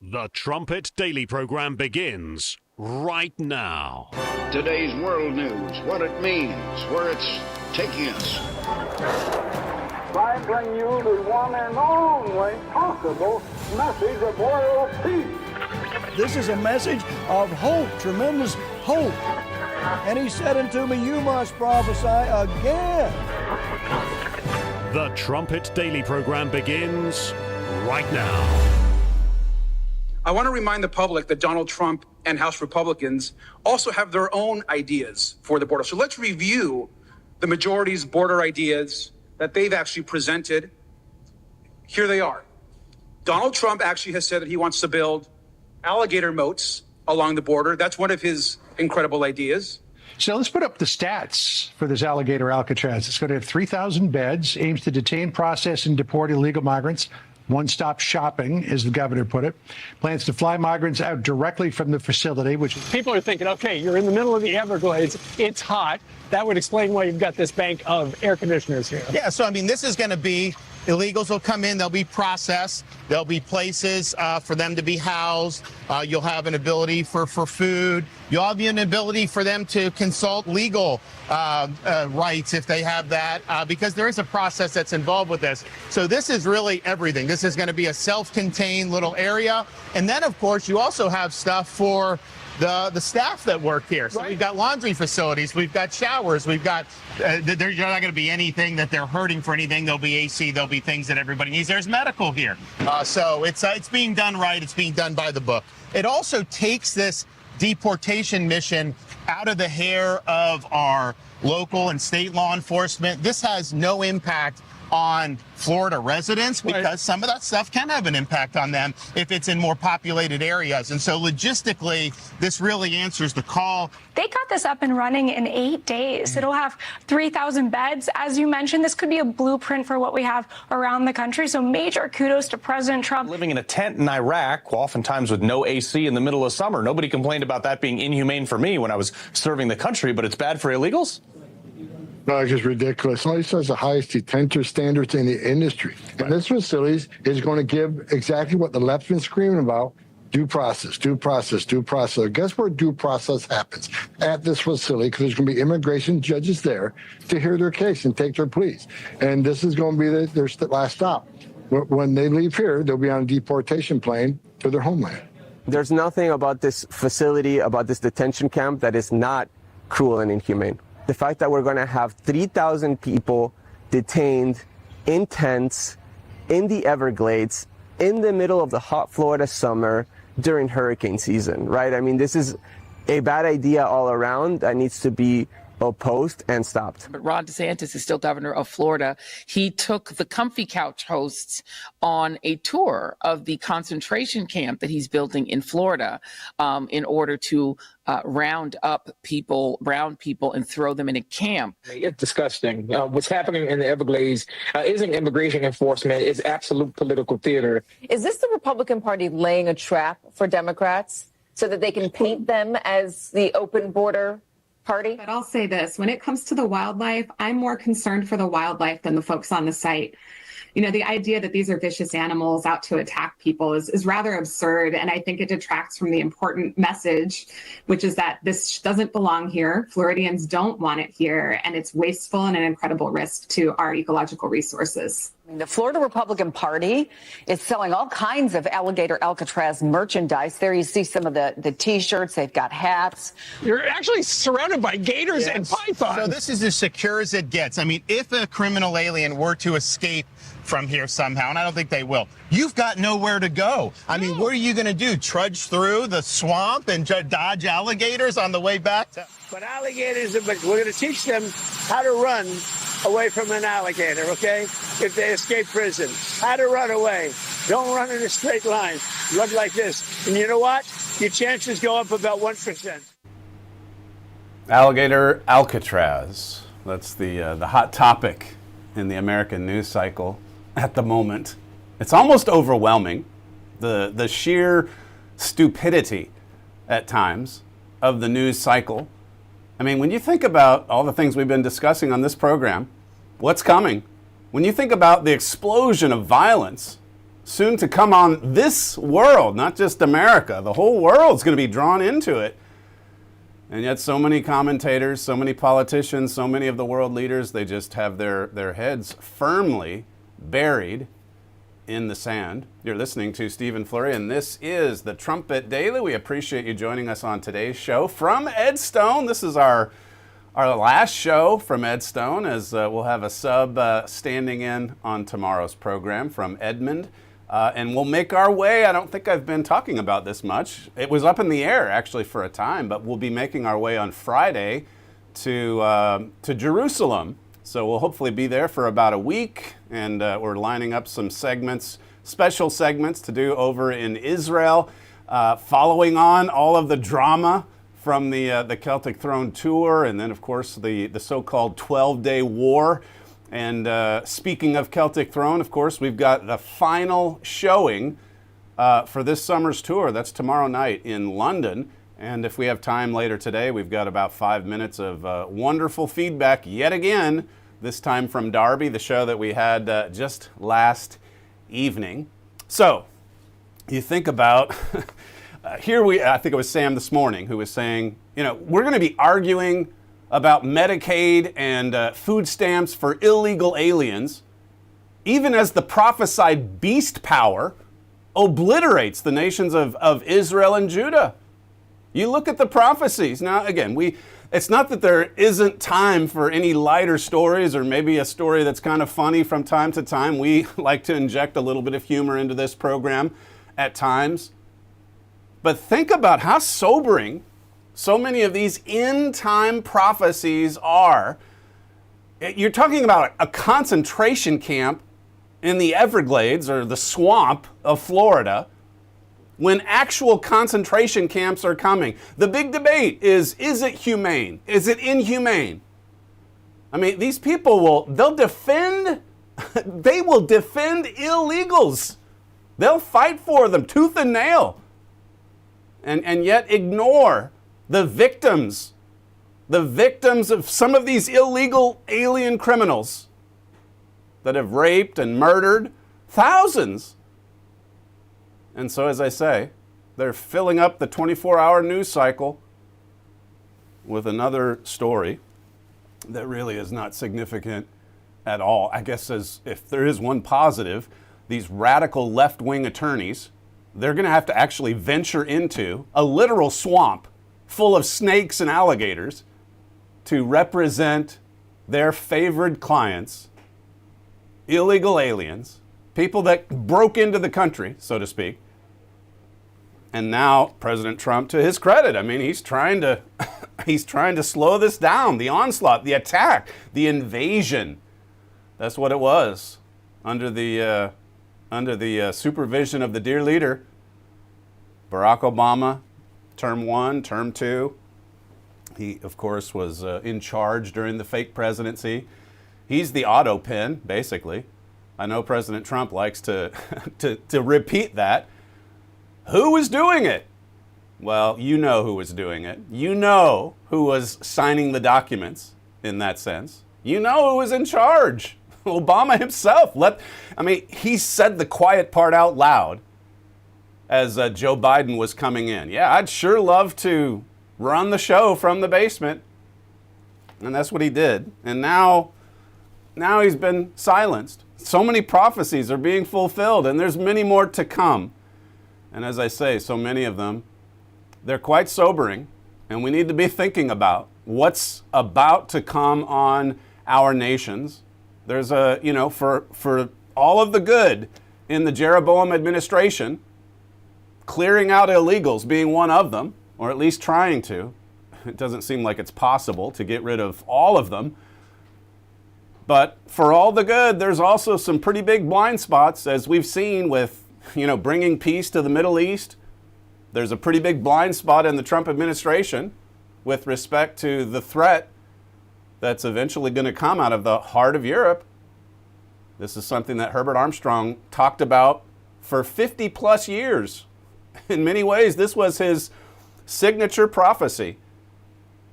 The Trumpet Daily program begins right now. Today's world news, what it means, where it's taking us. I bring you the one and only possible message of world peace. This is a message of hope, tremendous hope. And he said unto me, you must prophesy again. The Trumpet Daily program begins right now. I want to remind the public that Donald Trump and House Republicans also have their own ideas for the border. So let's review the majority's border ideas that they've actually presented. Here they are. Donald Trump actually has said that he wants to build alligator moats along the border. That's one of his incredible ideas. So let's put up the stats for this Alligator Alcatraz. It's going to have 3,000 beds, aims to detain, process, and deport illegal migrants. One-stop shopping, as the governor put it. Plans to fly migrants out directly from the facility, which is... People are thinking, okay, you're in the middle of the Everglades. It's hot. That would explain why you've got this bank of air conditioners here. Yeah, so, I mean, this is going to be... Illegals will come in, they'll be processed, there'll be places for them to be housed, you'll have an ability for food, you'll have an ability for them to consult legal rights if they have that, because there is a process that's involved with this. So this is really everything. This is going to be a self-contained little area. And then, of course, you also have stuff for the staff that work here. So we've got laundry facilities, we've got showers, we've got, there's not going to be anything that they're hurting for anything. There'll be AC, there'll be things that everybody needs. There's medical here. So it's being done right. It's being done by the book. It also takes this deportation mission out of the hair of our local and state law enforcement. This has no impact on Florida residents because some of that stuff can have an impact on them if it's in more populated areas. And so logistically, this really answers the call. They got this up and running in 8 days. It'll have 3,000 beds. As you mentioned, this could be a blueprint for what we have around the country. So major kudos to President Trump. Living in a tent in Iraq, oftentimes with no AC in the middle of summer. Nobody complained about that being inhumane for me when I was serving the country, but it's bad for illegals? No, it's just ridiculous. All he says the highest detention standards in the industry. And this facility is going to give exactly what the left's been screaming about: due process, due process, due process. Guess where due process happens? At this facility, because there's going to be immigration judges there to hear their case and take their pleas. And this is going to be their last stop. When they leave here, they'll be on a deportation plane to their homeland. There's nothing about this facility, about this detention camp, that is not cruel and inhumane. The fact that we're going to have 3,000 people detained in tents in the Everglades in the middle of the hot Florida summer during hurricane season, right? I mean, this is a bad idea all around that needs to be opposed and stopped. But Ron DeSantis is still governor of Florida. He took the Comfy Couch hosts on a tour of the concentration camp that he's building in Florida in order to round up people, brown people, and throw them in a camp. It's disgusting. What's happening in the Everglades isn't immigration enforcement. It's absolute political theater. Is this the Republican Party laying a trap for Democrats so that they can paint them as the open border party? But I'll say this, when it comes to the wildlife, I'm more concerned for the wildlife than the folks on the site. You know, the idea that these are vicious animals out to attack people is rather absurd. And I think it detracts from the important message, which is that this doesn't belong here. Floridians don't want it here. And it's wasteful and an incredible risk to our ecological resources. The Florida Republican Party is selling all kinds of Alligator Alcatraz merchandise. There you see some of the T-shirts. They've got hats. You're actually surrounded by gators and pythons. So this is as secure as it gets. I mean, if a criminal alien were to escape from here somehow, and I don't think they will, you've got nowhere to go. I mean, what are you going to do? Trudge through the swamp and dodge alligators on the way back? But alligators, we're going to teach them how to run away from an alligator, okay? If they escape prison, how to run away. Don't run in a straight line. Run like this. And you know what? Your chances go up about 1%. Alligator Alcatraz. That's the hot topic in the American news cycle at the moment. It's almost overwhelming, the sheer stupidity at times of the news cycle. I mean, when you think about all the things we've been discussing on this program, what's coming? When you think about the explosion of violence soon to come on this world, not just America. The whole world's going to be drawn into it. And yet so many commentators, so many politicians, so many of the world leaders, they just have their heads firmly buried in the sand. You're listening to Stephen Flurry, and this is the Trumpet Daily. We appreciate you joining us on today's show from Edstone. This is our last show from Edstone, as we'll have a sub standing in on tomorrow's program from Edmond. And we'll make our way. I don't think I've been talking about this much. It was up in the air, actually, for a time, but we'll be making our way on Friday to Jerusalem. So we'll hopefully be there for about a week, and we're lining up some segments, special segments to do over in Israel, following on all of the drama from the Celtic Throne tour, and then, of course, the so-called 12-day war. And speaking of Celtic Throne, of course, we've got the final showing for this summer's tour. That's tomorrow night in London. And if we have time later today, we've got about 5 minutes of wonderful feedback yet again, this time from Derby, the show that we had just last evening. So you think about, I think it was Sam this morning who was saying, we're going to be arguing about Medicaid and food stamps for illegal aliens, even as the prophesied beast power obliterates the nations of Israel and Judah. You look at the prophecies. Now, again, it's not that there isn't time for any lighter stories or maybe a story that's kind of funny from time to time. We like to inject a little bit of humor into this program at times. But think about how sobering so many of these end-time prophecies are. You're talking about a concentration camp in the Everglades or the swamp of Florida when actual concentration camps are coming. The big debate is it humane? Is it inhumane? I mean, these people they'll defend illegals. They'll fight for them tooth and nail, and yet ignore the victims of some of these illegal alien criminals that have raped and murdered thousands. And so, as I say, they're filling up the 24-hour news cycle with another story that really is not significant at all. I guess if there is one positive, these radical left-wing attorneys, they're going to have to actually venture into a literal swamp full of snakes and alligators to represent their favored clients, illegal aliens, people that broke into the country, so to speak. And now President Trump, to his credit, I mean, he's trying to slow this down, the onslaught, the attack, the invasion. That's what it was under the supervision of the dear leader, Barack Obama. Term 1, term 2. He, of course, was in charge during the fake presidency. He's the auto pen, basically. I know President Trump likes to repeat that. Who was doing it? Well, you know who was doing it. You know who was signing the documents in that sense. You know who was in charge. Obama himself. He said the quiet part out loud as Joe Biden was coming in. Yeah, I'd sure love to run the show from the basement. And that's what he did. And now he's been silenced. So many prophecies are being fulfilled, and there's many more to come. And as I say, so many of them, they're quite sobering, and we need to be thinking about what's about to come on our nations. There's for all of the good in the Jeroboam administration, clearing out illegals being one of them, or at least trying to. It doesn't seem like it's possible to get rid of all of them. But for all the good, there's also some pretty big blind spots, as we've seen with, bringing peace to the Middle East. There's a pretty big blind spot in the Trump administration with respect to the threat that's eventually going to come out of the heart of Europe. This is something that Herbert Armstrong talked about for 50 plus years. In many ways, this was his signature prophecy.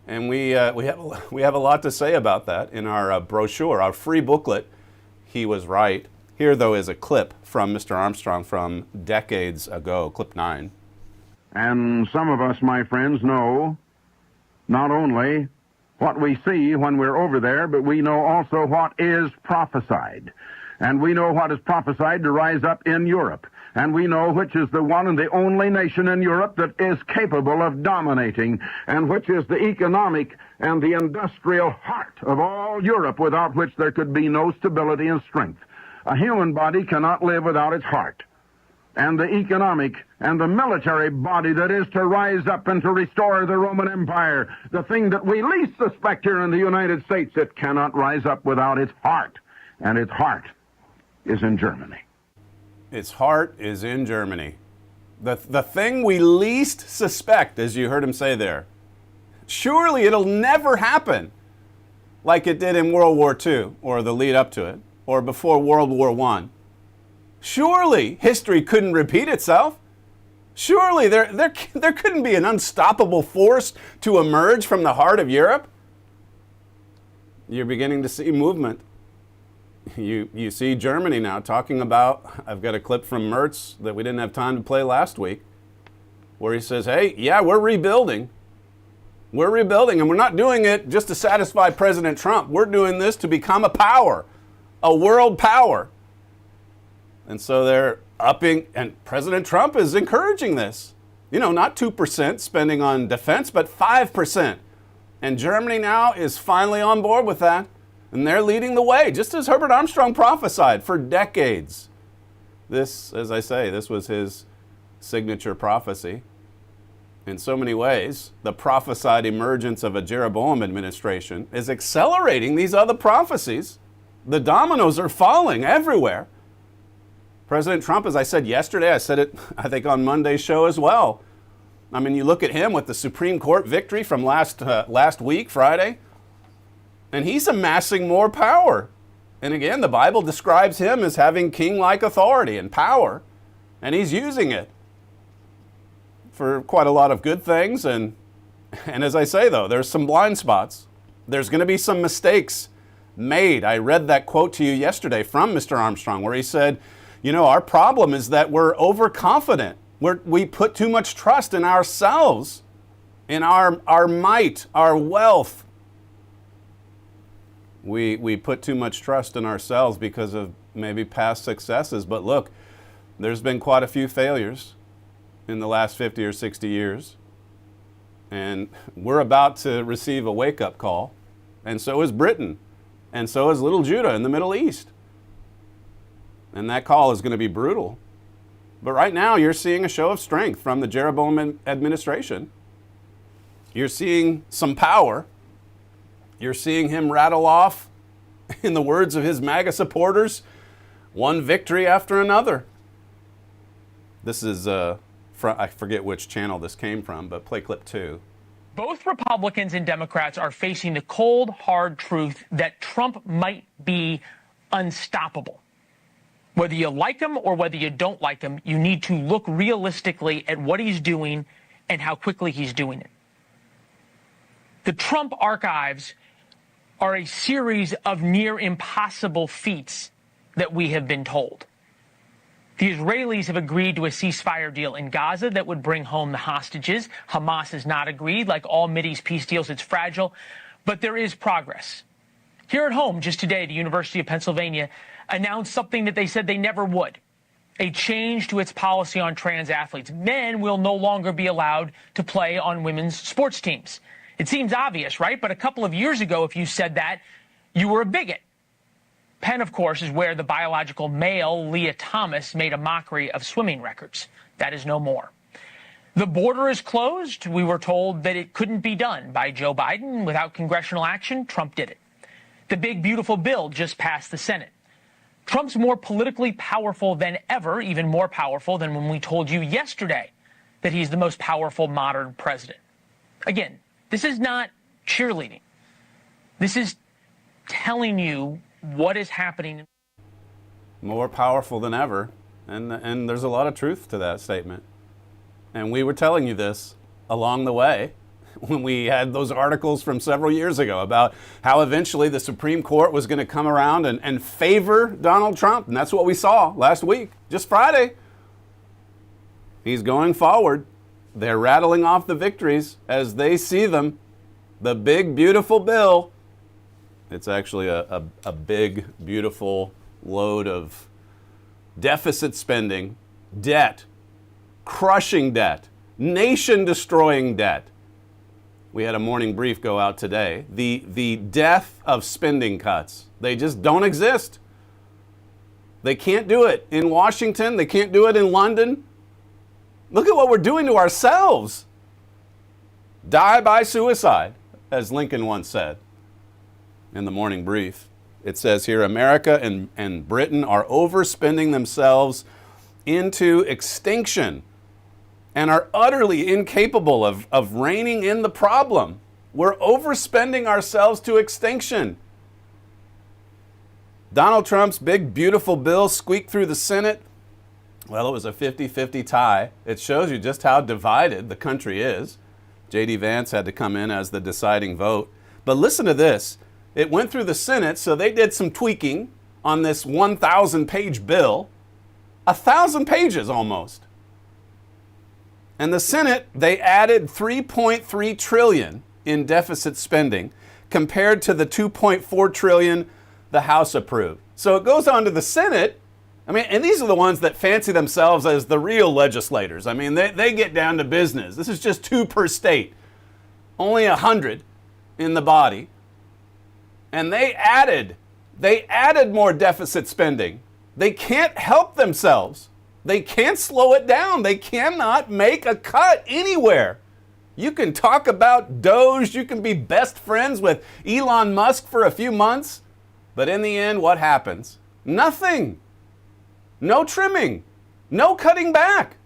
And we have a lot to say about that in our brochure, our free booklet, He Was Right. Here, though, is a clip from Mr. Armstrong from decades ago, clip 9. And some of us, my friends, know not only what we see when we're over there, but we know also what is prophesied. And we know what is prophesied to rise up in Europe. And we know which is the one and the only nation in Europe that is capable of dominating, and which is the economic and the industrial heart of all Europe, without which there could be no stability and strength. A human body cannot live without its heart. And the economic and the military body that is to rise up and to restore the Roman Empire, the thing that we least suspect here in the United States, it cannot rise up without its heart. And its heart is in Germany. Its heart is in Germany. The thing we least suspect, as you heard him say there. Surely it'll never happen like it did in World War II, or the lead up to it, or before World War I. Surely history couldn't repeat itself. Surely there couldn't be an unstoppable force to emerge from the heart of Europe. You're beginning to see movement. You see Germany now talking about, I've got a clip from Merz that we didn't have time to play last week, where he says, hey, yeah, we're rebuilding. We're rebuilding, and we're not doing it just to satisfy President Trump. We're doing this to become a power, a world power. And so they're upping, and President Trump is encouraging this. You know, not 2% spending on defense, but 5%. And Germany now is finally on board with that. And they're leading the way, just as Herbert Armstrong prophesied for decades. This, as I say, this was his signature prophecy. In so many ways, the prophesied emergence of a Jeroboam administration is accelerating these other prophecies. The dominoes are falling everywhere. President Trump, as I said yesterday, I said it, I think, on Monday's show as well. I mean, you look at him with the Supreme Court victory from last week, Friday, and he's amassing more power. And again, the Bible describes him as having king-like authority and power, and he's using it for quite a lot of good things. And as I say, though, there's some blind spots. There's going to be some mistakes made. I read that quote to you yesterday from Mr. Armstrong, where he said, you know, our problem is that we're overconfident. We put too much trust in ourselves, in our might, our wealth. We put too much trust in ourselves because of maybe past successes. But look, there's been quite a few failures in the last 50 or 60 years. And we're about to receive a wake-up call. And so is Britain. And so is little Judah in the Middle East. And that call is going to be brutal. But right now, you're seeing a show of strength from the Jeroboam administration. You're seeing some power. You're seeing him rattle off, in the words of his MAGA supporters, one victory after another. This is, I forget which channel this came from, but play clip 2. Both Republicans and Democrats are facing the cold, hard truth that Trump might be unstoppable. Whether you like him or whether you don't like him, you need to look realistically at what he's doing and how quickly he's doing it. The Trump archives are a series of near impossible feats that we have been told. The Israelis have agreed to a ceasefire deal in Gaza that would bring home the hostages. Hamas has not agreed. Like all Mideast peace deals, it's fragile, but there is progress. Here at home, just today, the University of Pennsylvania announced something that they said they never would, a change to its policy on trans athletes. Men will no longer be allowed to play on women's sports teams. It seems obvious, right? But a couple of years ago, if you said that, you were a bigot. Penn, of course, is where the biological male, Leah Thomas, made a mockery of swimming records. That is no more. The border is closed. We were told that it couldn't be done by Joe Biden. Without congressional action, Trump did it. The big, beautiful bill just passed the Senate. Trump's more politically powerful than ever, even more powerful than when we told you yesterday that he's the most powerful modern president. Again, this is not cheerleading. This is telling you what is happening. More powerful than ever. And there's a lot of truth to that statement. And we were telling you this along the way. when we had those articles from several years ago about how eventually the Supreme Court was going to come around and favor Donald Trump. And that's what we saw last week, just Friday. He's going forward. They're rattling off the victories as they see them. The big, beautiful bill. It's actually a big, beautiful load of deficit spending, debt, crushing debt, nation-destroying debt. We had a morning brief go out today. The death of spending cuts. They just don't exist. They can't do it in Washington. They can't do it in London. Look at what we're doing to ourselves. Die by suicide, as Lincoln once said in the morning brief. It says here, America and Britain are overspending themselves into extinction and are utterly incapable of reining in the problem. We're overspending ourselves to extinction. Donald Trump's big, beautiful bill squeaked through the Senate. Well, it was a 50-50 tie. It shows you just how divided the country is. J.D. Vance had to come in as the deciding vote. But listen to this. It went through the Senate, so they did some tweaking on this 1,000-page bill. 1,000 pages almost. And the Senate, they added $3.3 trillion in deficit spending compared to the $2.4 trillion the House approved. So it goes on to the Senate. I mean, and these are the ones that fancy themselves as the real legislators. I mean, they get down to business. This is just 2 per state. Only 100 in the body. And they added more deficit spending. They can't help themselves. They can't slow it down. They cannot make a cut anywhere. You can talk about Doge. You can be best friends with Elon Musk for a few months. But in the end, what happens? Nothing. No trimming. No cutting back.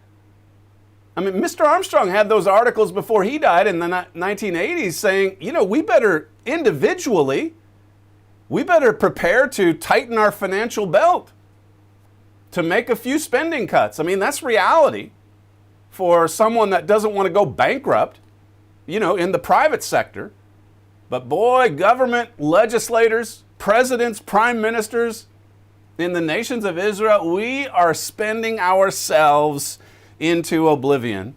I mean, Mr. Armstrong had those articles before he died in the 1980s saying, we better individually, we better prepare to tighten our financial belt to make a few spending cuts. I mean, that's reality for someone that doesn't want to go bankrupt, in the private sector. But boy, government, legislators, presidents, prime ministers in the nations of Israel, we are spending ourselves into oblivion.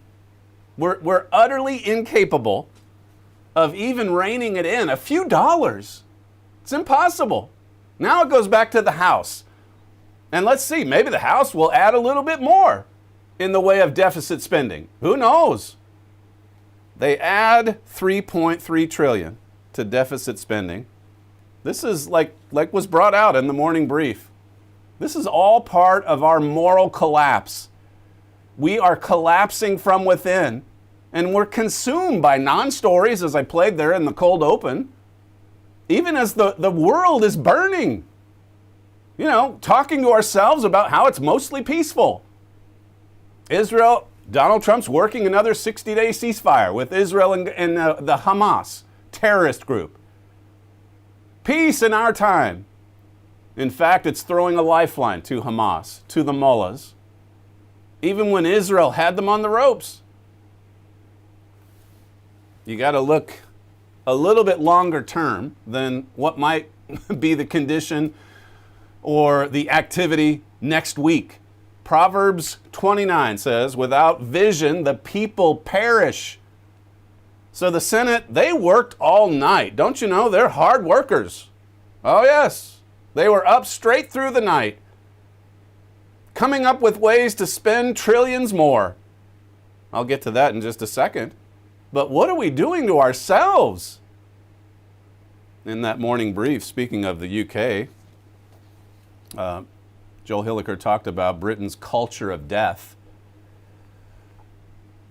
We're utterly incapable of even reining it in. A few dollars. It's impossible. Now it goes back to the House. And let's see, maybe the House will add a little bit more in the way of deficit spending. Who knows? They add $3.3 trillion to deficit spending. This is like was brought out in the morning brief. This is all part of our moral collapse. We are collapsing from within, and we're consumed by non-stories, as I played there in the cold open, even as the world is burning. Talking to ourselves about how it's mostly peaceful. Israel, Donald Trump's working another 60-day ceasefire with Israel and the Hamas terrorist group. Peace in our time. In fact, it's throwing a lifeline to Hamas, to the mullahs, even when Israel had them on the ropes. You got to look a little bit longer term than what might be the condition or the activity next week. Proverbs 29 says, without vision, the people perish. So the Senate, they worked all night. Don't you know? They're hard workers. Oh, yes. They were up straight through the night, coming up with ways to spend trillions more. I'll get to that in just a second. But what are we doing to ourselves? In that morning brief, speaking of the UK, Joel Hilliker talked about Britain's culture of death.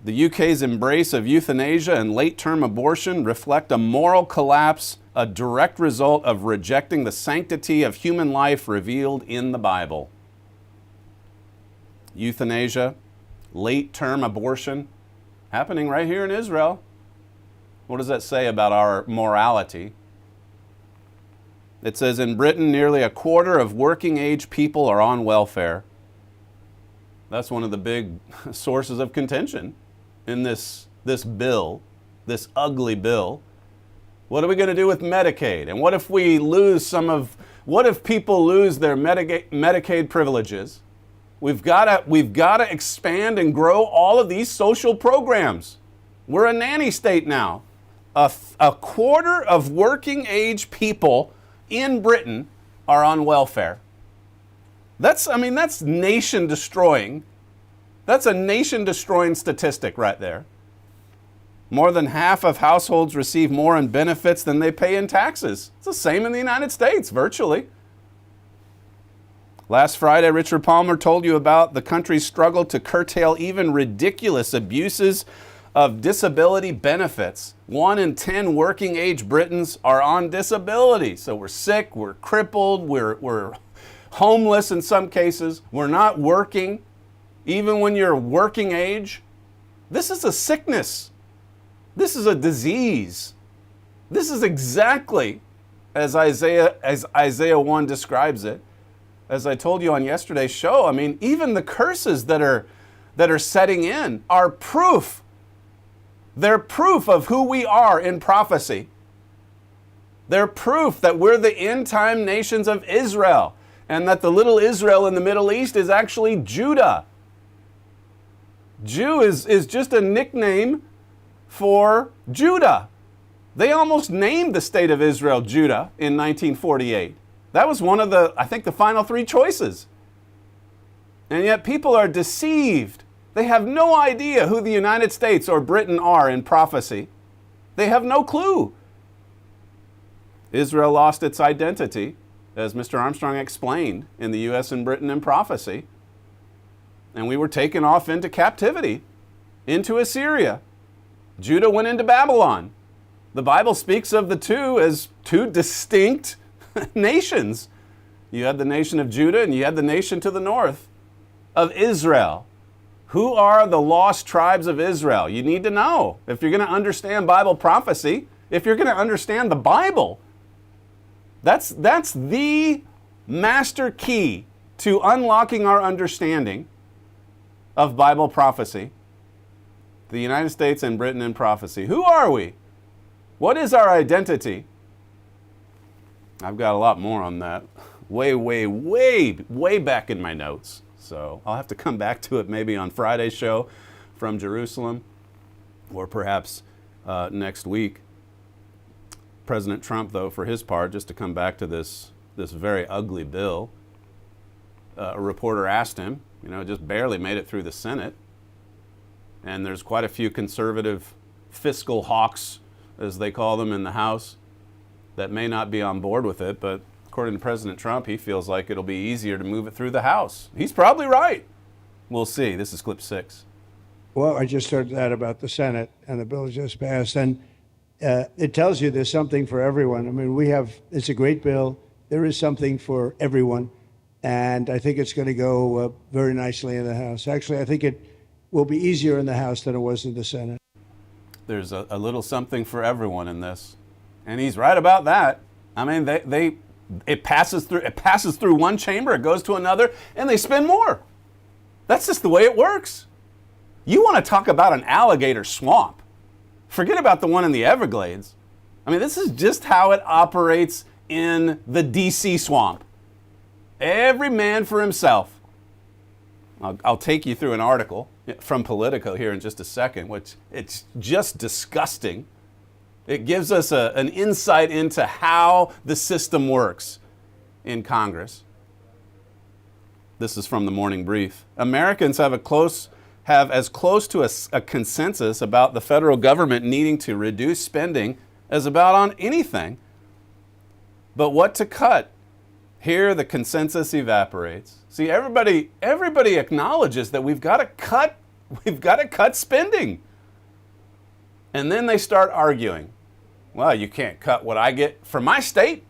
The UK's embrace of euthanasia and late-term abortion reflect a moral collapse, a direct result of rejecting the sanctity of human life revealed in the Bible. Euthanasia, late-term abortion, happening right here in Israel. What does that say about our morality? It says in Britain, nearly a quarter of working-age people are on welfare. That's one of the big sources of contention in this bill. this ugly bill. What are we going to do with Medicaid? And what if we lose what if people lose their Medicaid privileges? We've got to expand and grow all of these social programs. We're a nanny state now. A quarter of working age people in Britain are on welfare. That's nation destroying. That's a nation destroying statistic right there. More than half of households receive more in benefits than they pay in taxes. It's the same in the United States, virtually. Last Friday, Richard Palmer told you about the country's struggle to curtail even ridiculous abuses of disability benefits. 1 in 10 working age Britons are on disability. So we're sick, we're crippled, we're homeless in some cases. We're not working, even when you're working age. This is a sickness. This is a disease. This is exactly as Isaiah 1 describes it. As I told you on yesterday's show, even the curses that are setting in are proof. They're proof of who we are in prophecy. They're proof that we're the end time nations of Israel, and that the little Israel in the Middle East is actually Judah. Jew is just a nickname for Judah. They almost named the state of Israel Judah in 1948. That was one of the final 3 choices. And yet people are deceived. They have no idea who the United States or Britain are in prophecy. They have no clue. Israel lost its identity, as Mr. Armstrong explained, in the U.S. and Britain in prophecy. And we were taken off into captivity, into Assyria. Judah went into Babylon. The Bible speaks of the two as 2 distinct nations. You had the nation of Judah and you had the nation to the north of Israel. Who are the lost tribes of Israel? You need to know. If you're going to understand Bible prophecy, if you're going to understand the Bible, that's the master key to unlocking our understanding of Bible prophecy. The United States and Britain in prophecy. Who are we? What is our identity? I've got a lot more on that. Way back in my notes. So I'll have to come back to it maybe on Friday's show from Jerusalem, or perhaps next week. President Trump, though, for his part, just to come back to this very ugly bill, a reporter asked him, it just barely made it through the Senate. And there's quite a few conservative fiscal hawks, as they call them, in the House that may not be on board with it, but according to President Trump, he feels like it'll be easier to move it through the House. He's probably right. We'll see. This is clip 6. Well, I just heard that about the Senate, and the bill just passed, and it tells you there's something for everyone. It's a great bill. There is something for everyone, and I think it's going to go very nicely in the House. Actually, I think it will be easier in the House than it was in the Senate. There's a little something for everyone in this, and he's right about that. It passes through one chamber, it goes to another, and they spend more. That's just the way it works. You want to talk about an alligator swamp. Forget about the one in the Everglades. This is just how it operates in the D.C. swamp. Every man for himself. I'll take you through an article from Politico here in just a second, which it's just disgusting. It gives us an insight into how the system works in Congress. This is from the Morning Brief. Americans have as close to a consensus about the federal government needing to reduce spending as about on anything. But what to cut? Here the consensus evaporates. See, everybody acknowledges that we've got to cut spending. And then they start arguing. Well, you can't cut what I get for my state,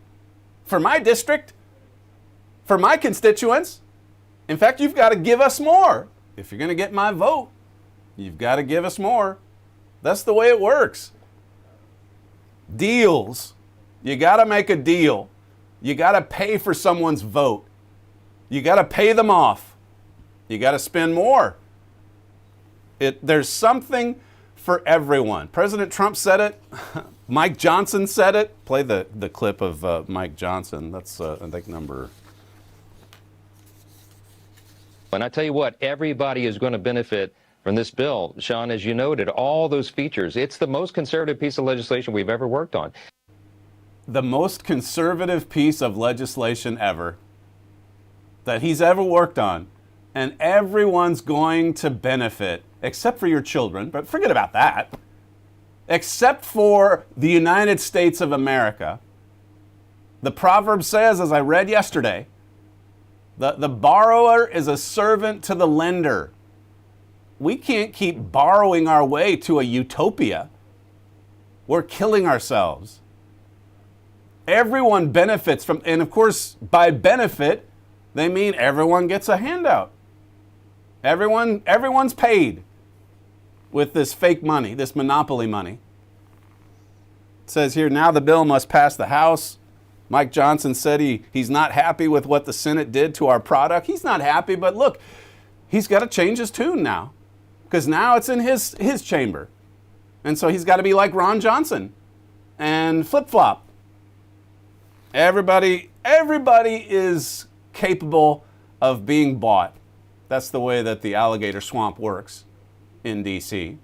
for my district, for my constituents. In fact, you've got to give us more. If you're going to get my vote, you've got to give us more. That's the way it works. Deals. You got to make a deal. You got to pay for someone's vote. You got to pay them off. You got to spend more. There's something for everyone. President Trump said it. Mike Johnson said it. Play the clip of Mike Johnson. That's, I think, number... And I tell you what, everybody is going to benefit from this bill. Sean, as you noted, all those features. It's the most conservative piece of legislation we've ever worked on. The most conservative piece of legislation ever that he's ever worked on. And everyone's going to benefit, except for your children. But forget about that. Except for the United States of America. The proverb says, as I read yesterday, the borrower is a servant to the lender. We can't keep borrowing our way to a utopia. We're killing ourselves. Everyone benefits from, and of course, by benefit, they mean everyone gets a handout. Everyone's paid with this fake money, this monopoly money. It says here, now the bill must pass the House. Mike Johnson said he's not happy with what the Senate did to our product. He's not happy, but look, he's got to change his tune now, because now it's in his chamber. And so he's got to be like Ron Johnson and flip-flop. Everybody is capable of being bought. That's the way that the alligator swamp works in D.C.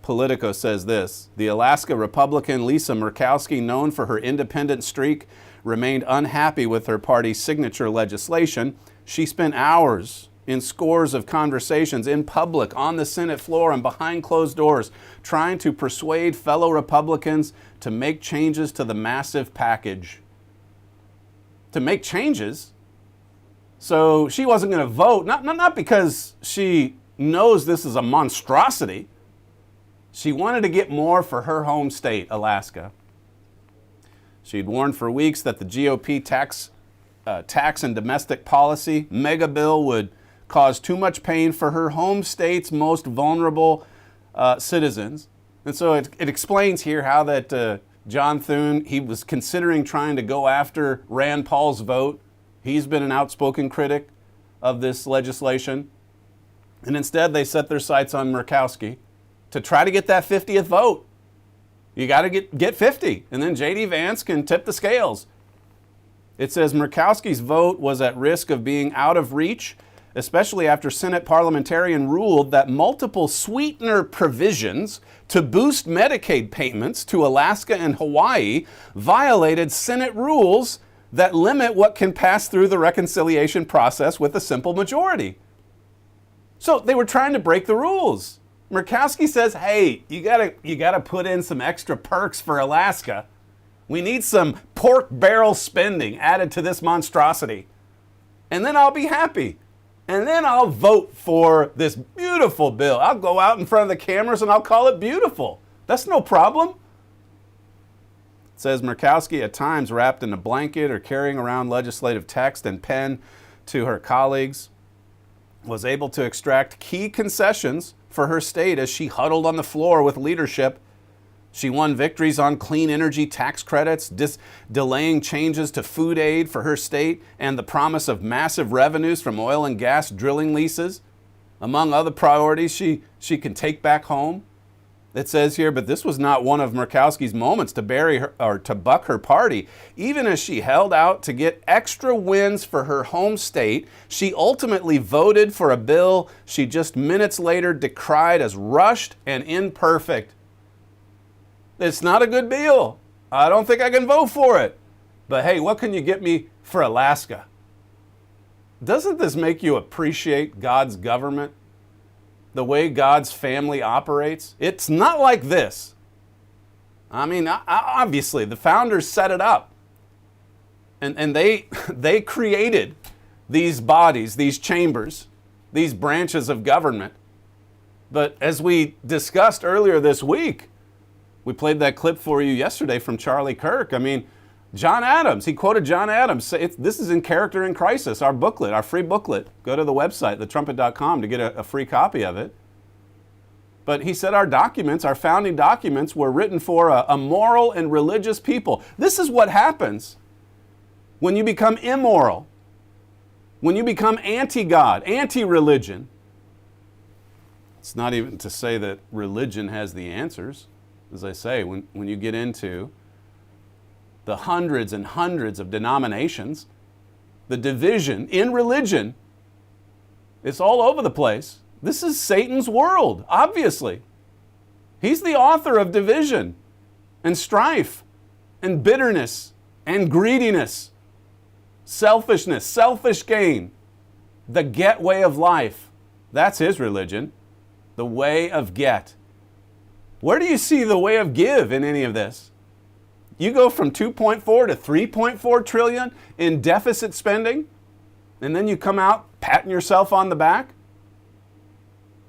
Politico says this: the Alaska Republican Lisa Murkowski, known for her independent streak, remained unhappy with her party's signature legislation. She spent hours in scores of conversations in public, on the Senate floor, and behind closed doors, trying to persuade fellow Republicans to make changes to the massive package. To make changes? So she wasn't going to vote, not because she knows this is a monstrosity. She wanted to get more for her home state, Alaska. She'd warned for weeks that the GOP tax and domestic policy mega bill would cause too much pain for her home state's most vulnerable citizens. And so it explains here how that John Thune, he was considering trying to go after Rand Paul's vote. He's been an outspoken critic of this legislation. And instead, they set their sights on Murkowski to try to get that 50th vote. You got to get 50, and then J.D. Vance can tip the scales. It says Murkowski's vote was at risk of being out of reach, especially after Senate parliamentarian ruled that multiple sweetener provisions to boost Medicaid payments to Alaska and Hawaii violated Senate rules that limit what can pass through the reconciliation process with a simple majority. So they were trying to break the rules. Murkowski says, hey, you gotta put in some extra perks for Alaska. We need some pork barrel spending added to this monstrosity. And then I'll be happy. And then I'll vote for this beautiful bill. I'll go out in front of the cameras and I'll call it beautiful. That's no problem. It says Murkowski, at times wrapped in a blanket or carrying around legislative text and pen to her colleagues, was able to extract key concessions for her state as she huddled on the floor with leadership. She won victories on clean energy tax credits, delaying changes to food aid for her state, and the promise of massive revenues from oil and gas drilling leases. Among other priorities she can take back home. It says here, but this was not one of Murkowski's moments to bury her or to buck her party. Even as she held out to get extra wins for her home state, she ultimately voted for a bill she just minutes later decried as rushed and imperfect. It's not a good bill. I don't think I can vote for it. But hey, what can you get me for Alaska? Doesn't this make you appreciate God's government? The way God's family operates? It's not like this. I mean, obviously, the founders set it up. And they created these bodies, these chambers, these branches of government. But as we discussed earlier this week, we played that clip for you yesterday from Charlie Kirk. I mean, John Adams, he quoted John Adams. This is in Character in Crisis, our booklet, our free booklet. Go to the website, thetrumpet.com, to get a free copy of it. But he said our documents, our founding documents, were written for a moral and religious people. This is what happens when you become immoral, when you become anti-God, anti-religion. It's not even to say that religion has the answers. As I say, when you get into the hundreds and hundreds of denominations, the division in religion, it's all over the place. This is Satan's world, obviously. He's the author of division and strife and bitterness and greediness, selfishness, selfish gain, the get way of life. That's his religion, the way of get. Where do you see the way of give in any of this? You go from 2.4 to 3.4 trillion in deficit spending, and then you come out patting yourself on the back?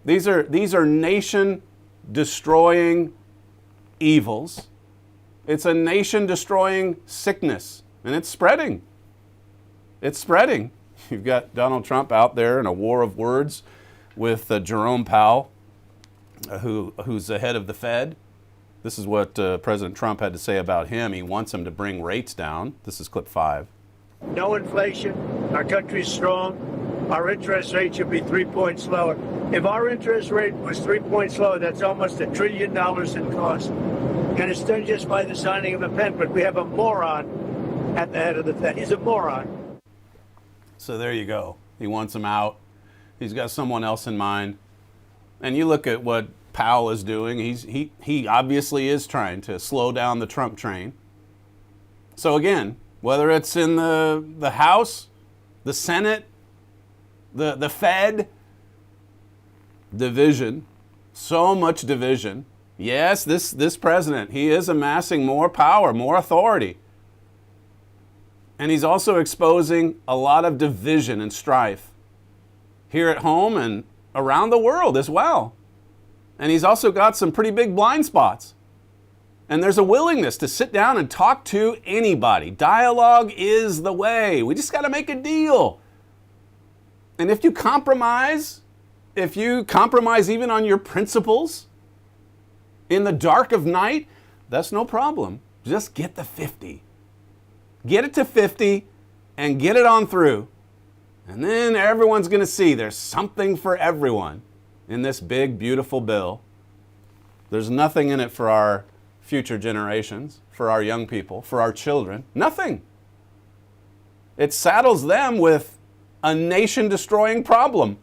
These are nation-destroying evils. It's a nation-destroying sickness, and it's spreading. It's spreading. You've got Donald Trump out there in a war of words with Jerome Powell, who's the head of the Fed. This is what President Trump had to say about him. He wants him to bring rates down. This is clip 5. No inflation. Our country's strong. Our interest rate should be 3 points lower. If our interest rate was 3 points lower, that's almost $1 trillion in cost. And it's done just by the signing of a pen. But we have a moron at the head of the Fed. He's a moron. So there you go. He wants him out. He's got someone else in mind. And you look at what Powell is doing. He obviously is trying to slow down the Trump train. So again, whether it's in the House, the Senate, the Fed, division, so much division. Yes, this president, he is amassing more power, more authority. And he's also exposing a lot of division and strife here at home and around the world as well. And he's also got some pretty big blind spots. And there's a willingness to sit down and talk to anybody. Dialogue is the way. We just got to make a deal. And if you compromise even on your principles in the dark of night, that's no problem. Just get the 50. Get it to 50 and get it on through. And then everyone's going to see there's something for everyone in this big, beautiful bill. There's nothing in it for our future generations, for our young people, for our children. Nothing. It saddles them with a nation-destroying problem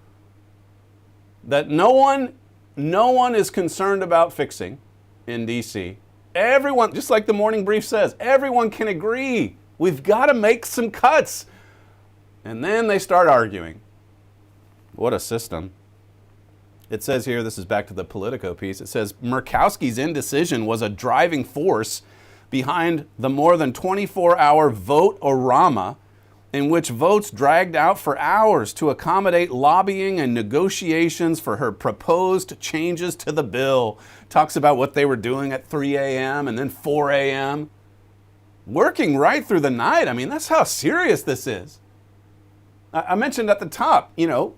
that no one is concerned about fixing in D.C. Everyone, just like the morning brief says, everyone can agree. We've got to make some cuts. And then they start arguing. What a system. It says here, this is back to the Politico piece, it says Murkowski's indecision was a driving force behind the more than 24-hour vote-orama in which votes dragged out for hours to accommodate lobbying and negotiations for her proposed changes to the bill. Talks about what they were doing at 3 a.m. and then 4 a.m. Working right through the night. I mean, that's how serious this is. I mentioned at the top,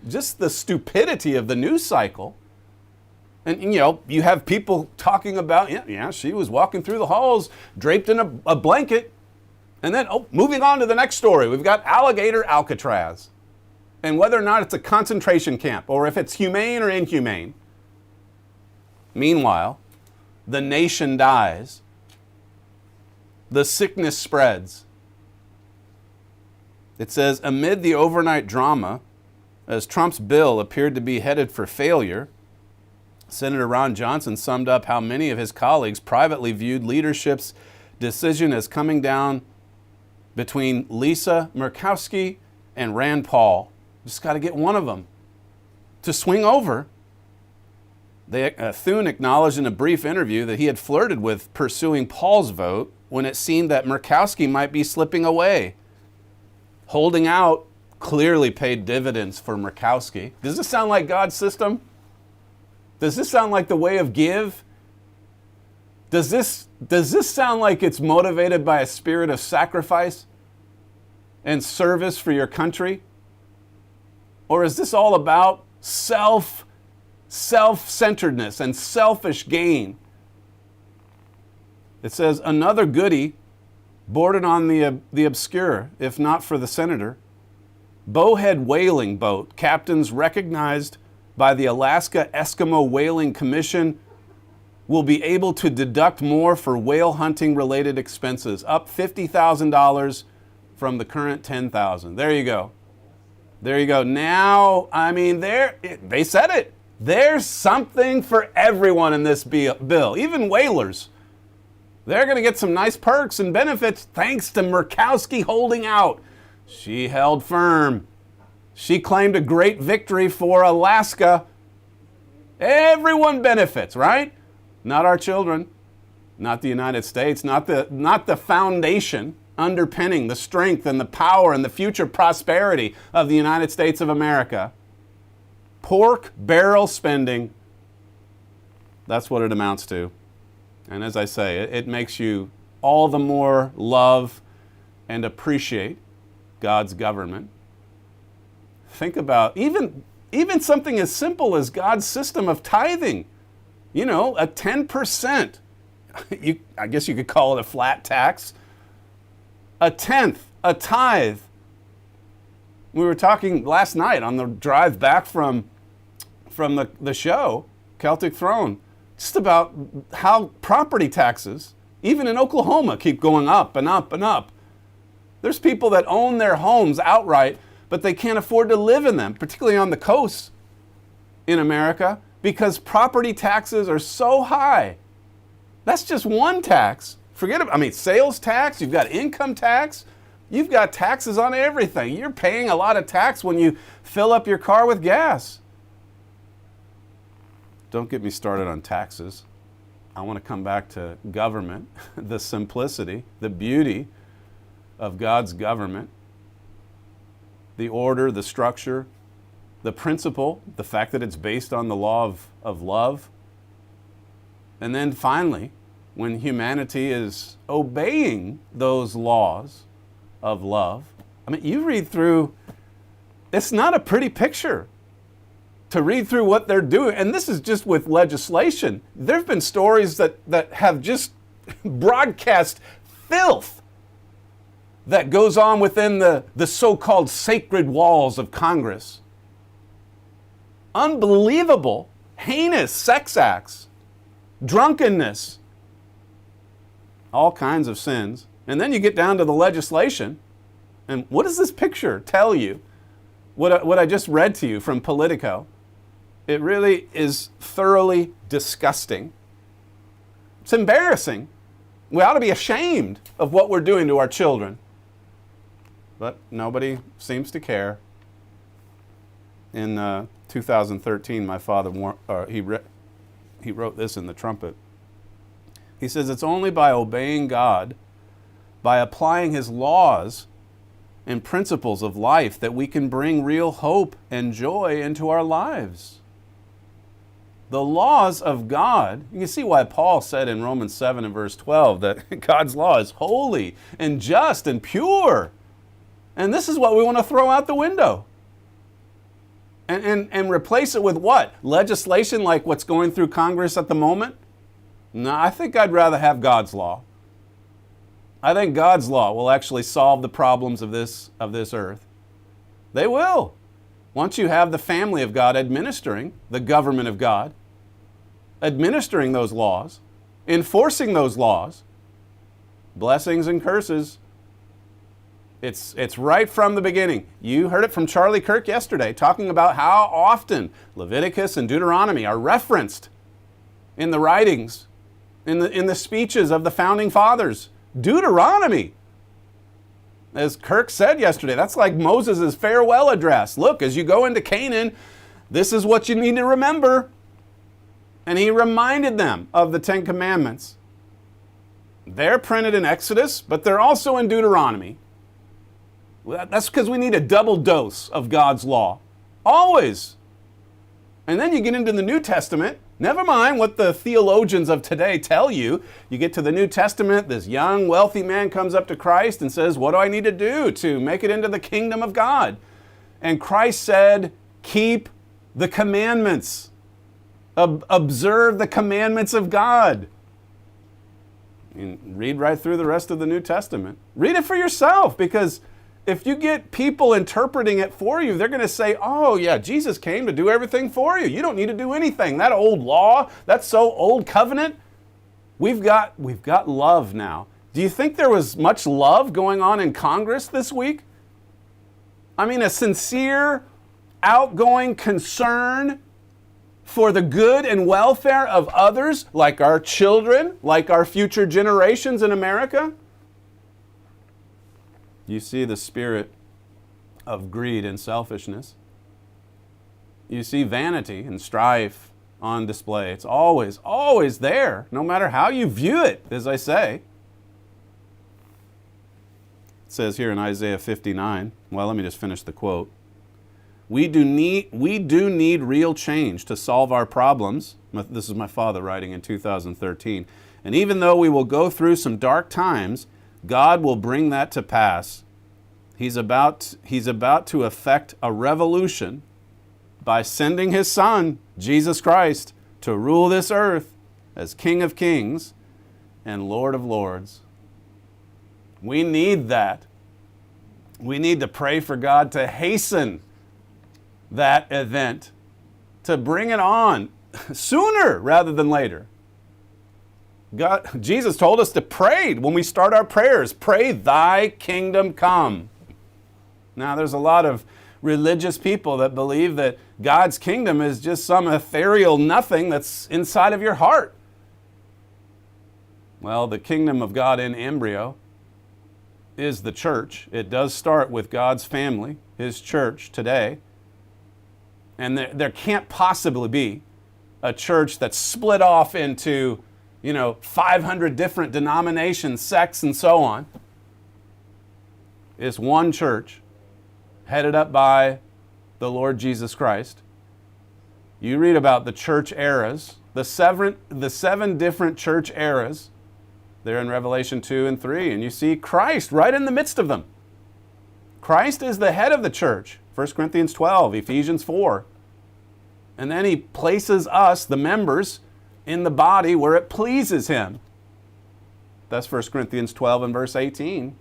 just the stupidity of the news cycle. And, you have people talking about, she was walking through the halls draped in a blanket. And then, moving on to the next story, we've got Alligator Alcatraz. And whether or not it's a concentration camp or if it's humane or inhumane. Meanwhile, the nation dies. The sickness spreads. It says, amid the overnight drama, as Trump's bill appeared to be headed for failure, Senator Ron Johnson summed up how many of his colleagues privately viewed leadership's decision as coming down between Lisa Murkowski and Rand Paul. Just got to get one of them to swing over. Thune acknowledged in a brief interview that he had flirted with pursuing Paul's vote when it seemed that Murkowski might be slipping away. Holding out clearly paid dividends for Murkowski. Does this sound like God's system? Does this sound like the way of give? Does this sound like it's motivated by a spirit of sacrifice and service for your country? Or is this all about self-centeredness and selfish gain? It says, another goodie boarded on the obscure, if not for the senator. Bowhead whaling boat captains recognized by the Alaska Eskimo Whaling Commission will be able to deduct more for whale hunting related expenses, up $50,000 from the current $10,000. There you go. There you go. Now, I mean, they said it. There's something for everyone in this bill, even whalers. They're going to get some nice perks and benefits thanks to Murkowski holding out. She held firm. She claimed a great victory for Alaska. Everyone benefits, right? Not our children, not the United States, not the foundation underpinning the strength and the power and the future prosperity of the United States of America. Pork barrel spending, that's what it amounts to. And as I say, it makes you all the more love and appreciate God's government. Think about even something as simple as God's system of tithing. You know, a 10%. I guess you could call it a flat tax. A tenth, a tithe. We were talking last night on the drive back from the show, Celtic Throne, just about how property taxes, even in Oklahoma, keep going up and up and up. There's people that own their homes outright, but they can't afford to live in them, particularly on the coast in America, because property taxes are so high. That's just one tax. Forget about, sales tax, you've got income tax, you've got taxes on everything. You're paying a lot of tax when you fill up your car with gas. Don't get me started on taxes. I want to come back to government, the simplicity, the beauty of God's government, the order, the structure, the principle, the fact that it's based on the law of love. And then finally, when humanity is obeying those laws of love, you read through, it's not a pretty picture to read through what they're doing. And this is just with legislation. There have been stories that have just broadcast filth that goes on within the so-called sacred walls of Congress. Unbelievable, heinous sex acts, drunkenness, all kinds of sins. And then you get down to the legislation, and what does this picture tell you? What I just read to you from Politico, it really is thoroughly disgusting. It's embarrassing. We ought to be ashamed of what we're doing to our children. But nobody seems to care. In 2013, my father, he wrote this in the Trumpet. He says, it's only by obeying God, by applying His laws and principles of life, that we can bring real hope and joy into our lives. The laws of God, you can see why Paul said in Romans 7 and verse 12 that God's law is holy and just and pure. And this is what we want to throw out the window. And replace it with what? Legislation like what's going through Congress at the moment? No, I think I'd rather have God's law. I think God's law will actually solve the problems of this earth. They will. Once you have the family of God administering the government of God, administering those laws, enforcing those laws, blessings and curses, it's right from the beginning. You heard it from Charlie Kirk yesterday, talking about how often Leviticus and Deuteronomy are referenced in the writings, in the speeches of the founding fathers. Deuteronomy, as Kirk said yesterday, that's like Moses' farewell address. Look, as you go into Canaan, this is what you need to remember. And he reminded them of the Ten Commandments. They're printed in Exodus, but they're also in Deuteronomy. That's because we need a double dose of God's law. Always. And then you get into the New Testament. Never mind what the theologians of today tell you. You get to the New Testament, this young, wealthy man comes up to Christ and says, what do I need to do to make it into the kingdom of God? And Christ said, keep the commandments. Observe the commandments of God. And read right through the rest of the New Testament. Read it for yourself, because if you get people interpreting it for you, they're going to say, oh yeah, Jesus came to do everything for you. You don't need to do anything. That old law, that's so old covenant. We've got love now. Do you think there was much love going on in Congress this week? I mean, a sincere, outgoing concern for the good and welfare of others, like our children, like our future generations in America? You see the spirit of greed and selfishness. You see vanity and strife on display. It's always, always there, no matter how you view it, as I say. It says here in Isaiah 59, well, let me just finish the quote. We do need real change to solve our problems. This is my father writing in 2013. And even though we will go through some dark times, God will bring that to pass. He's about to effect a revolution by sending his son, Jesus Christ, to rule this earth as King of Kings and Lord of Lords. We need that. We need to pray for God to hasten that event, to bring it on sooner rather than later. Jesus told us to pray when we start our prayers, pray, thy kingdom come. Now, there's a lot of religious people that believe that God's kingdom is just some ethereal nothing that's inside of your heart. Well, the kingdom of God in embryo is the church. It does start with God's family, his church today. And there can't possibly be a church that's split off into 500 different denominations, sects, and so on. It's one church headed up by the Lord Jesus Christ. You read about the church eras, the seven different church eras. They're in Revelation 2 and 3, and you see Christ right in the midst of them. Christ is the head of the church. 1 Corinthians 12, Ephesians 4. And then he places us, the members, in the body where it pleases him. That's 1 Corinthians 12 and verse 18.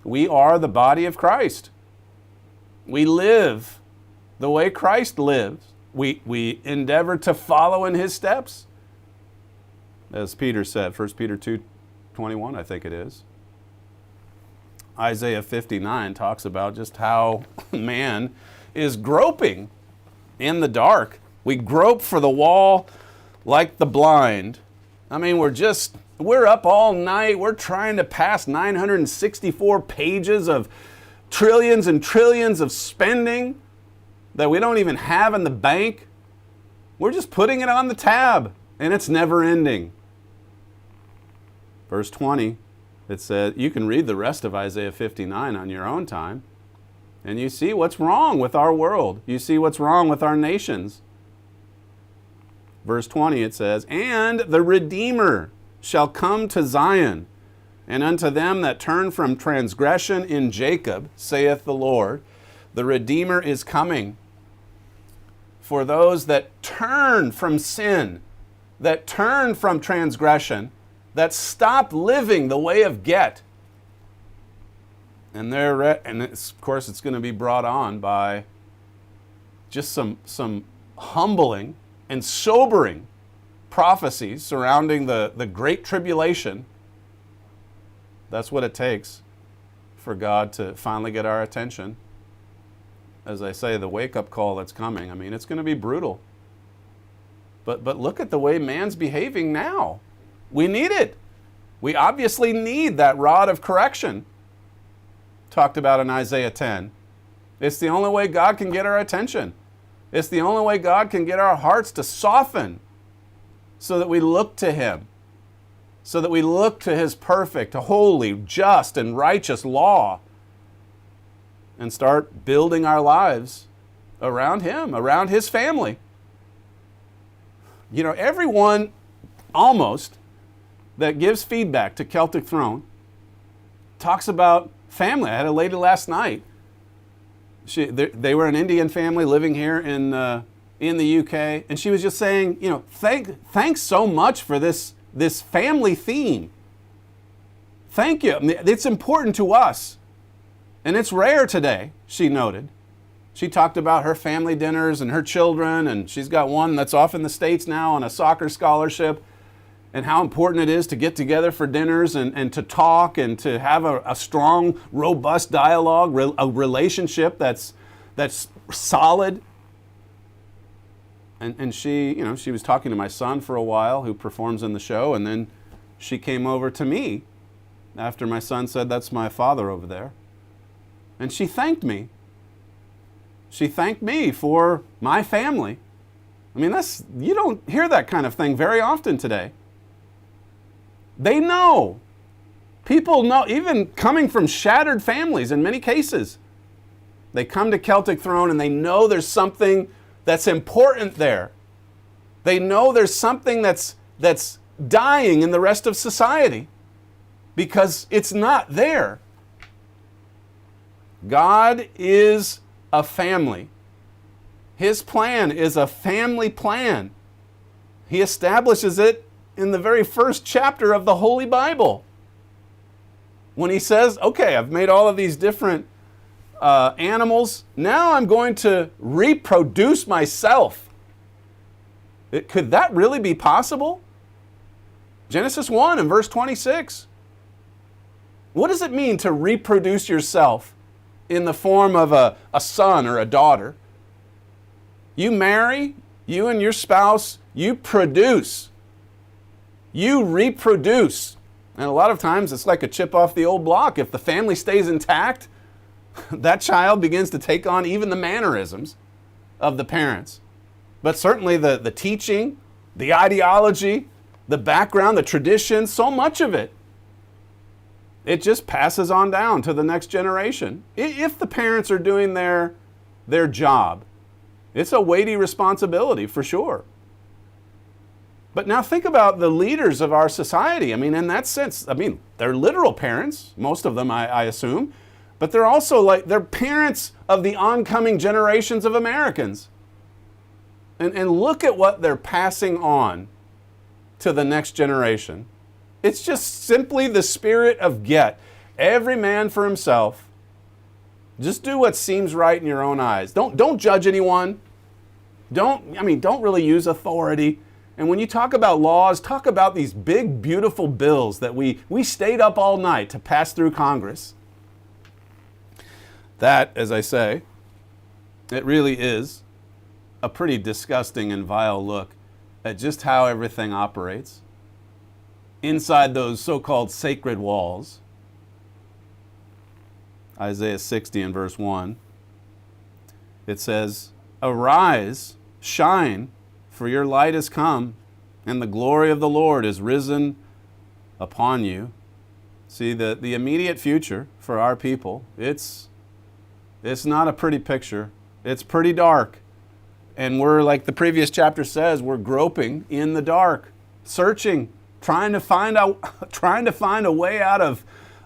We are the body of Christ. We live the way Christ lives. We endeavor to follow in his steps. As Peter said, 1 Peter 2:21, I think it is. Isaiah 59 talks about just how man is groping in the dark. We grope for the wall like the blind. I mean, we're up all night. We're trying to pass 964 pages of trillions and trillions of spending that we don't even have in the bank. We're just putting it on the tab, and it's never ending. Verse 20, it says, you can read the rest of Isaiah 59 on your own time, and you see what's wrong with our world. You see what's wrong with our nations. Verse 20, it says, and the Redeemer shall come to Zion, and unto them that turn from transgression in Jacob, saith the Lord. The Redeemer is coming for those that turn from sin, that turn from transgression, that stop living the way of get. And of course, it's going to be brought on by just some humbling and sobering prophecies surrounding the Great Tribulation. That's what it takes for God to finally get our attention. As I say, the wake-up call that's coming, I mean, it's going to be brutal. But look at the way man's behaving now. We need it. We obviously need that rod of correction talked about in Isaiah 10. It's the only way God can get our attention. It's the only way God can get our hearts to soften so that we look to him, so that we look to his perfect, holy, just, and righteous law and start building our lives around him, around his family. Everyone almost that gives feedback to Celtic Throne talks about family. I had a lady last night. They were an Indian family living here in the UK, and she was just saying, thanks so much for this family theme. Thank you. I mean, it's important to us. And it's rare today, she noted. She talked about her family dinners and her children, and she's got one that's off in the States now on a soccer scholarship, and how important it is to get together for dinners and to talk and to have a strong, robust dialogue, a relationship that's solid. And she, she was talking to my son for a while, who performs in the show, and then she came over to me after my son said, "That's my father over there." And she thanked me. She thanked me for my family. I mean, you don't hear that kind of thing very often today. They know. People know, even coming from shattered families in many cases. They come to Celtic Throne and they know there's something that's important there. They know there's something that's dying in the rest of society because it's not there. God is a family. His plan is a family plan. He establishes it in the very first chapter of the Holy Bible. When he says, okay, I've made all of these different animals. Now I'm going to reproduce myself. Could that really be possible? Genesis 1 and verse 26. What does it mean to reproduce yourself in the form of a son or a daughter? You marry, you and your spouse, you produce. You reproduce. And a lot of times it's like a chip off the old block. If the family stays intact, that child begins to take on even the mannerisms of the parents. But certainly the teaching, the ideology, the background, the tradition, so much of it, it just passes on down to the next generation. If the parents are doing their job, it's a weighty responsibility for sure. But now think about the leaders of our society. I mean, in that sense, they're literal parents, most of them, I assume, but they're also they're parents of the oncoming generations of Americans. And look at what they're passing on to the next generation. It's just simply the spirit of get. Every man for himself. Just do what seems right in your own eyes. Don't judge anyone. Don't really use authority. And when you talk about laws, talk about these big, beautiful bills that we stayed up all night to pass through Congress. That, as I say, it really is a pretty disgusting and vile look at just how everything operates inside those so-called sacred walls. Isaiah 60 and verse 1. It says, "Arise, shine, for your light is come, and the glory of the Lord is risen upon you." See, the immediate future for our people, it's not a pretty picture. It's pretty dark. And we're, like the previous chapter says, we're groping in the dark, searching, trying to find a way out of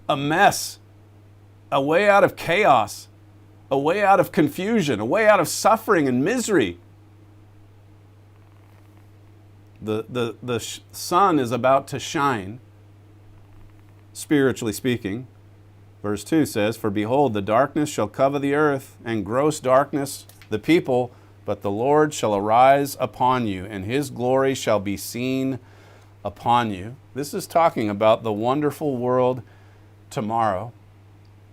a mess, a way out of chaos, a way out of confusion, a way out of suffering and misery. The sun is about to shine, spiritually speaking. Verse 2 says, "For behold, the darkness shall cover the earth, and gross darkness the people, but the Lord shall arise upon you, and his glory shall be seen upon you." This is talking about the wonderful world tomorrow,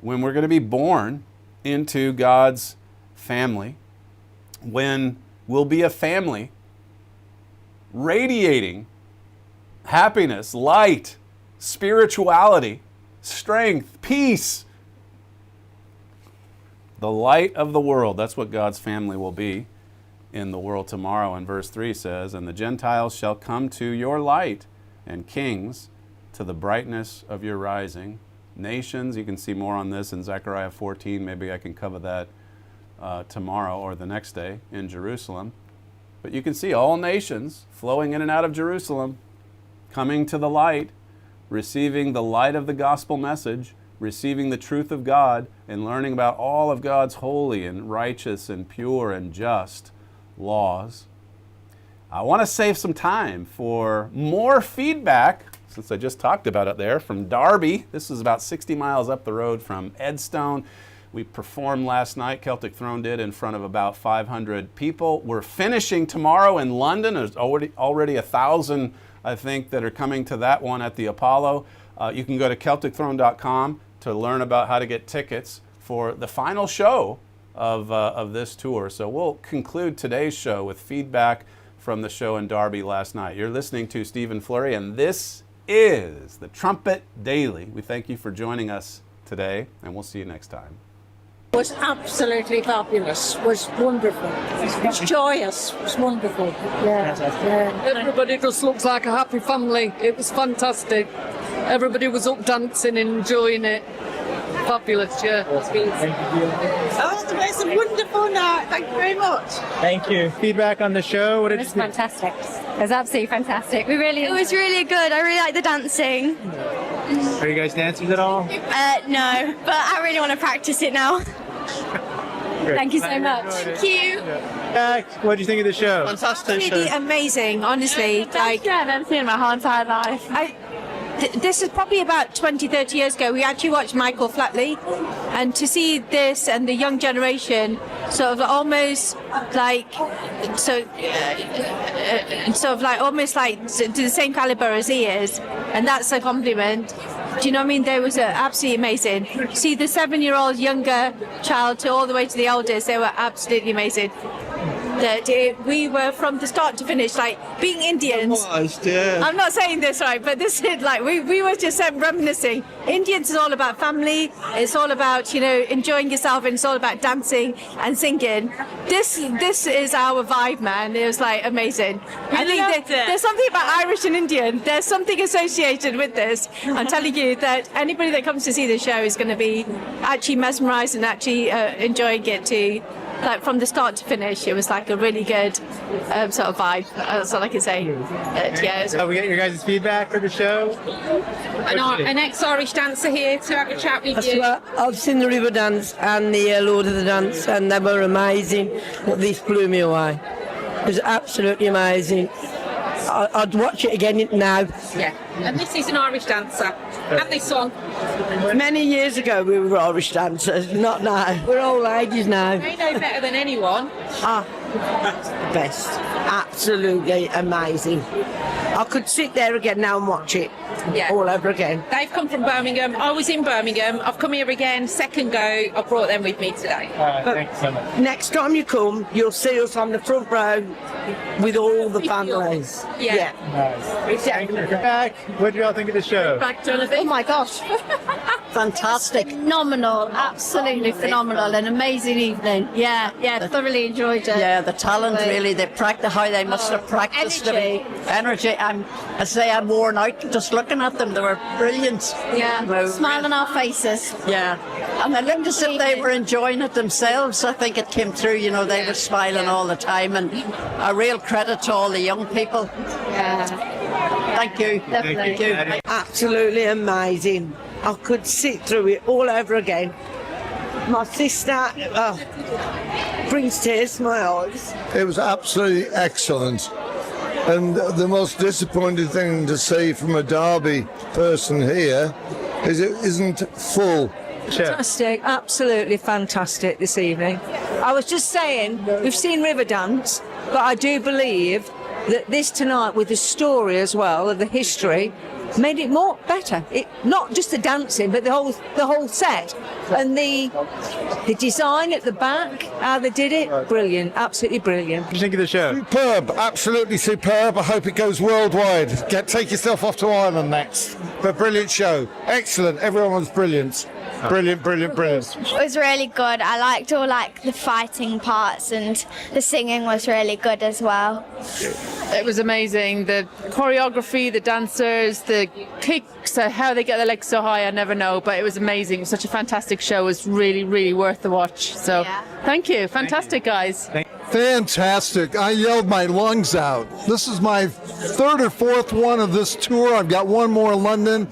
when we're going to be born into God's family, when we'll be a family radiating happiness, light, spirituality, strength, peace. The light of the world. That's what God's family will be in the world tomorrow. And verse 3 says, "And the Gentiles shall come to your light, and kings to the brightness of your rising." Nations, you can see more on this in Zechariah 14. Maybe I can cover that tomorrow or the next day in Jerusalem. But you can see all nations flowing in and out of Jerusalem, coming to the light, receiving the light of the gospel message, receiving the truth of God, and learning about all of God's holy and righteous and pure and just laws. I want to save some time for more feedback, since I just talked about it there, from Darby. This is about 60 miles up the road from Edstone. We performed last night, Celtic Throne did, in front of about 500 people. We're finishing tomorrow in London. There's already 1,000, I think, that are coming to that one at the Apollo. You can go to CelticThrone.com to learn about how to get tickets for the final show of this tour. So we'll conclude today's show with feedback from the show in Derby last night. You're listening to Stephen Flurry, and this is the Trumpet Daily. We thank you for joining us today, and we'll see you next time. It was absolutely fabulous. It was wonderful. It was joyous. It was wonderful. Yeah. Everybody just looks like a happy family. It was fantastic. Everybody was up dancing and enjoying it. Fabulous, yeah. Oh, it was a wonderful night. Thank you very much. Thank you. Feedback on the show? What did It was fantastic. It was absolutely fantastic. It was really good. I really like the dancing. Are you guys dancers at all? No, but I really want to practice it now. Thank you so much. Thank you. What do you think of the show? Fantastic. Really amazing, honestly. Like, I've never seen it in my whole entire life. This is probably about 20, 30 years ago. We actually watched Michael Flatley, and to see this and the young generation sort of almost like almost like to the same caliber as he is, and that's a compliment. Do you know what I mean? They was absolutely amazing. See the 7-year-old younger child to all the way to the eldest, they were absolutely amazing. We were from the start to finish, like being Indians. I'm not saying this right, but this is like we were just reminiscing. Indians is all about family. It's all about enjoying yourself, and it's all about dancing and singing. This is our vibe, man. It was like amazing. I think there's something about Irish and Indian. There's something associated with this. I'm telling you that anybody that comes to see the show is going to be actually mesmerised and actually enjoying it too. Like from the start to finish, it was like a really good sort of vibe. That's all I can say. Yeah. So we get your guys' feedback for the show. An ex-Irish dancer here to have a chat with you. I've seen the River Dance and the Lord of the Dance, and they were amazing. This blew me away. It was absolutely amazing. I'd watch it again now. Yeah. And this is an Irish dancer. And this one. Many years ago we were Irish dancers, not now. We're old ages now. They know better than anyone. Best. Absolutely amazing. I could sit there again now and watch it all over again. They've come from Birmingham. I was in Birmingham. I've come here again, second go. I brought them with me today. Thank you so much. Next time you come, you'll see us on the front row with all the families. Yeah. Nice. Back. What did you all think of the show? Oh my gosh. Fantastic. Phenomenal. Absolutely phenomenal. An amazing evening. Yeah, thoroughly enjoyed it. Yeah, the talent really, they practice how they must have practiced energy. And as they had worn out, just looking at them, they were brilliant. Yeah, smile on our faces. Yeah. And I looked as if they were enjoying it themselves. I think it came through, they were smiling all the time, and a real credit to all the young people. Yeah. Thank you. Definitely. Thank you. Absolutely amazing. I could sit through it all over again. My sister brings tears to my eyes. It was absolutely excellent. And the most disappointing thing to see from a Derby person here is it isn't full. Fantastic, absolutely fantastic this evening. I was just saying, we've seen Riverdance, but I do believe that this tonight, with the story as well, of the history, made it more better. It not just the dancing, but the whole set and the design at the back, how they did it, brilliant, absolutely brilliant. What do you think of the show? Superb, absolutely superb. I hope it goes worldwide. Take yourself off to Ireland next. But brilliant show, excellent. Everyone was brilliant. Brilliant. It was really good. I liked all the fighting parts, and the singing was really good as well. It was amazing. The choreography, the dancers, the kicks, how they get their legs so high, I never know, but it was amazing. It was such a fantastic show. It was really, really worth the watch. So thank you. Fantastic, guys. Fantastic. I yelled my lungs out. This is my third or fourth one of this tour. I've got one more in London.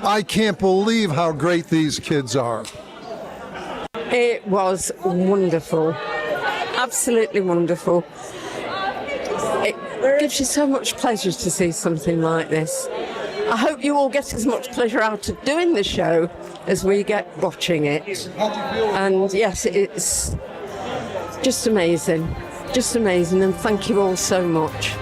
I can't believe how great these kids are. It was wonderful. Absolutely wonderful. It gives you so much pleasure to see something like this. I hope you all get as much pleasure out of doing the show as we get watching it. And yes, it's just amazing, and thank you all so much.